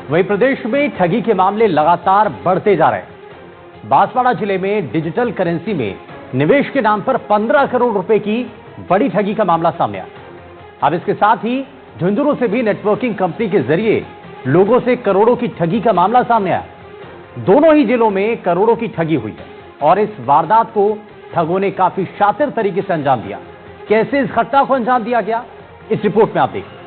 वहीं प्रदेश में ठगी के मामले लगातार बढ़ते जा रहे हैं। बांसवाड़ा जिले में डिजिटल करेंसी में निवेश के नाम पर 15 करोड़ रुपए की बड़ी ठगी का मामला सामने आया। अब इसके साथ ही झुंझुनू से भी नेटवर्किंग कंपनी के जरिए लोगों से करोड़ों की ठगी का मामला सामने आया। दोनों ही जिलों में करोड़ों की ठगी हुई है और इस वारदात को ठगों ने काफी शातिर तरीके से अंजाम दिया। कैसे इस घटना को अंजाम दिया गया, इस रिपोर्ट में आप देखिए।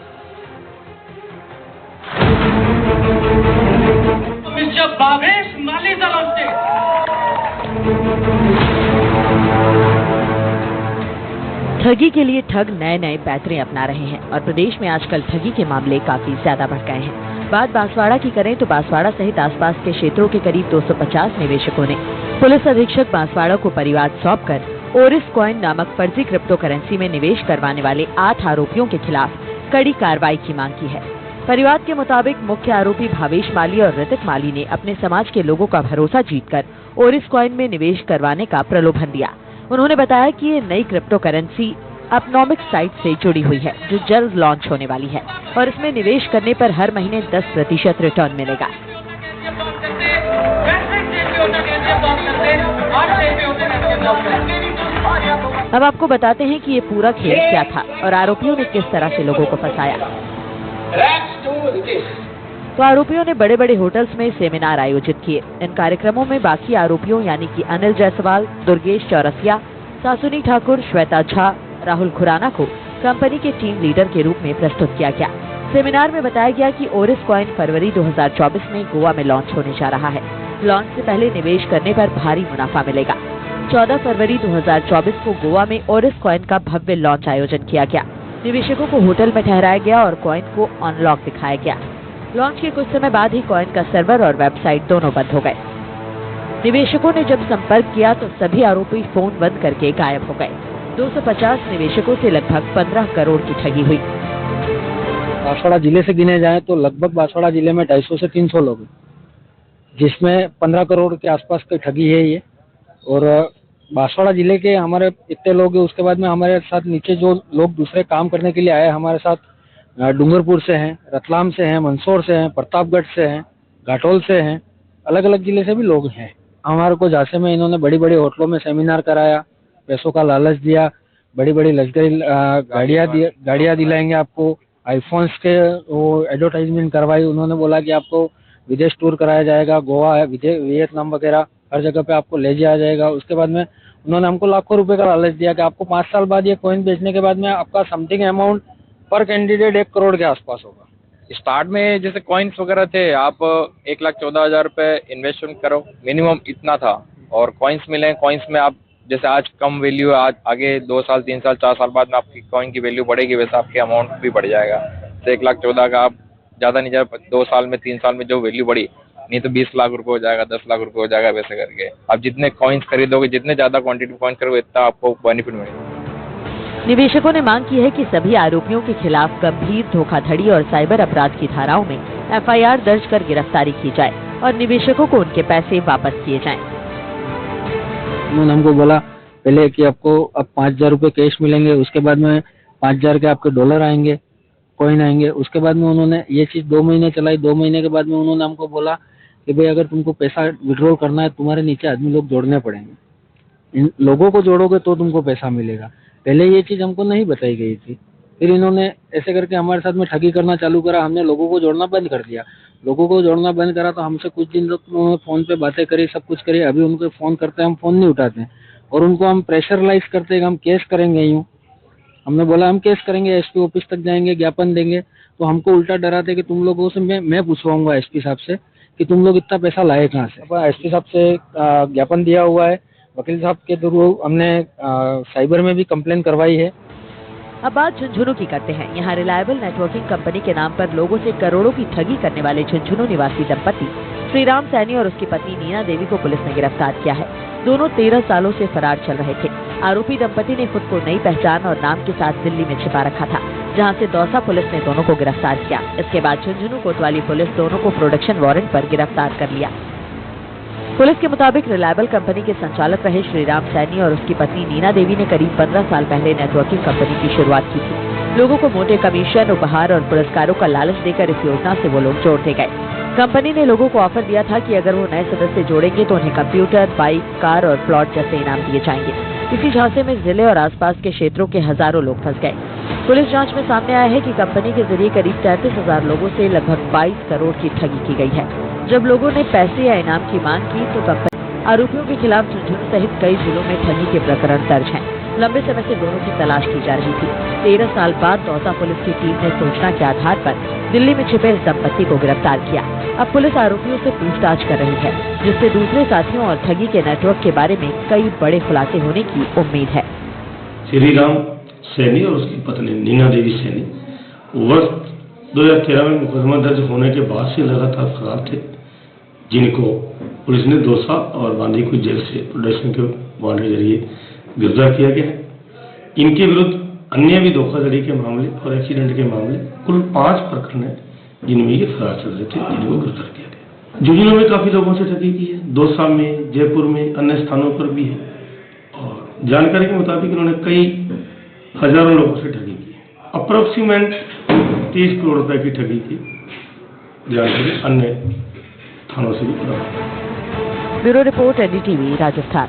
ठगी के लिए ठग नए नए पैतरे अपना रहे हैं और प्रदेश में आजकल ठगी के मामले काफी ज्यादा बढ़ गए हैं। बात बांसवाड़ा की करें तो बांसवाड़ा सहित आसपास के क्षेत्रों के करीब 250 निवेशकों ने पुलिस अधीक्षक बांसवाड़ा को परिवाद सौंपकर ओरिस कॉइन नामक फर्जी क्रिप्टो करेंसी में निवेश करवाने वाले 8 आरोपियों के खिलाफ कड़ी कार्रवाई की मांग की है। परिवाद के मुताबिक मुख्य आरोपी भावेश माली और ऋतिक माली ने अपने समाज के लोगों का भरोसा जीतकर ओरिस कॉइन में निवेश करवाने का प्रलोभन दिया। उन्होंने बताया कि ये नई क्रिप्टो करेंसी अपनॉमिक साइट से जुड़ी हुई है जो जल्द लॉन्च होने वाली है और इसमें निवेश करने पर हर महीने 10% रिटर्न मिलेगा। अब आपको बताते हैं कि ये पूरा खेल क्या था और आरोपियों ने किस तरह से लोगों को फंसाया। तो आरोपियों ने बड़े बड़े होटल्स में सेमिनार आयोजित किए। इन कार्यक्रमों में बाकी आरोपियों यानी कि अनिल जायसवाल, दुर्गेश चौरसिया, सासुनी ठाकुर, श्वेता झा, राहुल खुराना को कंपनी के टीम लीडर के रूप में प्रस्तुत किया गया। सेमिनार में बताया गया कि ओरिस कॉइन फरवरी 2024 में गोवा में लॉन्च होने जा रहा है। लॉन्च से पहले निवेश करने पर भारी मुनाफा मिलेगा। 14 फरवरी 2024 को गोवा में ओरिस कॉइन का भव्य लॉन्च आयोजन किया गया। निवेशकों को होटल में ठहराया गया और कॉइन को अनलॉक दिखाया गया। लॉन्च के कुछ समय बाद ही कॉइन का सर्वर और वेबसाइट दोनों बंद हो गए। निवेशकों ने जब संपर्क किया तो सभी आरोपी फोन बंद करके गायब हो गए। 250 निवेशकों से लगभग 15 करोड़ की ठगी हुई। बांसवाड़ा जिले से गिने जाए तो लगभग बांसवाड़ा जिले में 250 से 300 लोग हैं, जिसमें 15 करोड़ के आसपास की ठगी है ये। और बांसवाड़ा जिले के हमारे इतने लोग हैं, उसके बाद में हमारे साथ नीचे जो लोग दूसरे काम करने के लिए आए हमारे साथ डूंगरपुर से हैं, रतलाम से हैं, मंदसौर से हैं, प्रतापगढ़ से हैं, घाटोल से हैं, अलग अलग जिले से भी लोग हैं। हमारे को झांसे में इन्होंने बड़ी बड़ी होटलों में सेमिनार कराया, पैसों का लालच दिया, बड़ी बड़ी लग्जरी गाड़ियाँ दिलाएंगे आपको, आईफोन्स के वो एडवर्टाइजमेंट करवाई। उन्होंने बोला कि आपको विदेश टूर कराया जाएगा, गोवा, वियतनाम वगैरह हर जगह पे आपको ले जाया जाएगा। उसके बाद में उन्होंने हमको लाखों रुपए का लालच दिया कि आपको 5 साल बाद ये कॉइन बेचने के बाद में आपका समथिंग अमाउंट पर कैंडिडेट 1 करोड़ के आसपास होगा। स्टार्ट में जैसे कॉइन्स वगैरह थे, आप 1,14,000 रुपए इन्वेस्टमेंट करो, मिनिमम इतना था। और कॉइन्स मिले, कॉइन्स में आप जैसे आज कम वैल्यू है, आज आगे 2 साल 3 साल 4 साल बाद में आपकी कॉइन की वैल्यू बढ़ेगी, वैसे आपके अमाउंट भी बढ़ जाएगा। जैसे 1,14,000 का आप ज़्यादा नहीं जाए, 2 साल में 3 साल में जो वैल्यू बढ़ी, नहीं तो 20 लाख रुपए हो जाएगा, 10 लाख रुपए हो जाएगा, वैसे करके आप जितने कॉइन्स खरीदोगे, जितने ज़्यादा क्वांटिटी कॉइन करोगे, इतना आपको बेनिफिट मिलेगा। निवेशकों ने मांग की है कि सभी आरोपियों के खिलाफ गंभीर धोखाधड़ी और साइबर अपराध की धाराओं में FIR दर्ज कर गिरफ्तारी की जाए और निवेशकों को उनके पैसे वापस किए जाएं। उन्होंने हमको बोला पहले कि आपको अब 5,000 रुपये कैश मिलेंगे, उसके बाद में 5,000 के आपके डॉलर आएंगे, कॉइन आएंगे। उसके बाद में उन्होंने ये चीज़ 2 महीने चलाई। 2 महीने के बाद में उन्होंने हमको बोला कि भाई अगर तुमको पैसा विड्रॉल करना है, तुम्हारे नीचे आदमी लोग जोड़ने पड़ेंगे, इन लोगों को जोड़ोगे तो तुमको पैसा मिलेगा। पहले ये चीज़ हमको नहीं बताई गई थी। फिर इन्होंने ऐसे करके हमारे साथ में ठगी करना चालू करा। हमने लोगों को जोड़ना बंद कर दिया। लोगों को जोड़ना बंद करा तो हमसे कुछ दिन तक फ़ोन पे बातें करी, सब कुछ करी। अभी उनको फ़ोन करते हैं, हम फ़ोन नहीं उठाते और उनको हम प्रेशरलाइज करते हैं कि हम केस करेंगे। यूँ हमने बोला हम केस करेंगे, SP ऑफिस तक जाएंगे, ज्ञापन देंगे। तो हमको उल्टा डराते कि तुम लोगों से मैं पूछवाऊंगा SP साहब से कि तुम लोग इतना पैसा लाए कहाँ से। SP साहब से ज्ञापन दिया हुआ है, वकील साहब के थ्रू हमने साइबर में भी कंप्लेन करवाई है। अब बात झुंझुनू की करते हैं। यहाँ रिलायबल नेटवर्किंग कंपनी के नाम पर लोगों से करोड़ों की ठगी करने वाले झुंझुनू निवासी दंपति श्रीराम सैनी और उसकी पत्नी नीना देवी को पुलिस ने गिरफ्तार किया है। दोनों 13 सालों से फरार चल रहे थे। आरोपी दंपति ने खुद को नई पहचान और नाम के साथ दिल्ली में छिपा रखा था, जहां से दौसा पुलिस ने दोनों को गिरफ्तार किया। इसके बाद झुंझुनू कोतवाली पुलिस दोनों को प्रोडक्शन वारंट पर गिरफ्तार कर लिया। पुलिस के मुताबिक रिलायबल कंपनी के संचालक रहे श्रीराम सैनी और उसकी पत्नी नीना देवी ने करीब 15 साल पहले नेटवर्किंग कंपनी की शुरुआत की थी। लोगों को मोटे कमीशन, उपहार और पुरस्कारों का लालच देकर इस योजना से वो लोग जोड़ते गए। कंपनी ने लोगों को ऑफर दिया था कि अगर वो नए सदस्य जोड़ेंगे तो उन्हें कंप्यूटर, बाइक, कार और प्लॉट जैसे इनाम दिए जाएंगे। इसी झांसे में जिले और आसपास के क्षेत्रों के हजारों लोग फंस गए। पुलिस जांच में सामने आया है कि कंपनी के जरिए करीब 33,000 लोगों से लगभग 22 करोड़ की ठगी की गई है। जब लोगों ने पैसे या इनाम की मांग की तो कंपनी आरोपियों के खिलाफ झुंझुनू सहित कई जिलों में ठगी के प्रकरण दर्ज हैं। लंबे समय से दोनों की तलाश की जा रही थी। 13 साल बाद दौसा पुलिस की टीम ने सूचना के आधार पर दिल्ली में छिपे इस दंपत्ति को गिरफ्तार किया। अब पुलिस आरोपियों से पूछताछ कर रही है, जिससे दूसरे साथियों और ठगी के नेटवर्क के बारे में कई बड़े खुलासे होने की उम्मीद है। श्री राम सैनी और उसकी पत्नी नीना देवी सैनी वर्ष 2013 में मुकदमा दर्ज होने के बाद से लगातार फरार थे, जिनको पुलिस ने दौसा और बांदीकुई जेल से प्रोडक्शन के वारंट के जरिए गिरफ्तार किया गया है। इनके विरुद्ध अन्य भी धोखाधड़ी के मामले और एक्सीडेंट के मामले कुल 5 प्रकरण हैं, जिनमें ये फरार चल रहे थे, जिनको गिरफ्तार किया गया। झुंझुनू में काफी लोगों से ठगी की है, दौसा में, जयपुर में, अन्य स्थानों पर भी है और जानकारी के मुताबिक इन्होंने कई हजारों लोगों से ठगी की है। अप्रोक्सीमेट 30 करोड़ रुपए की ठगी की जानकारी अन्य थानों से भी प्राप्त। Bureau report, NDTV, Rajasthan.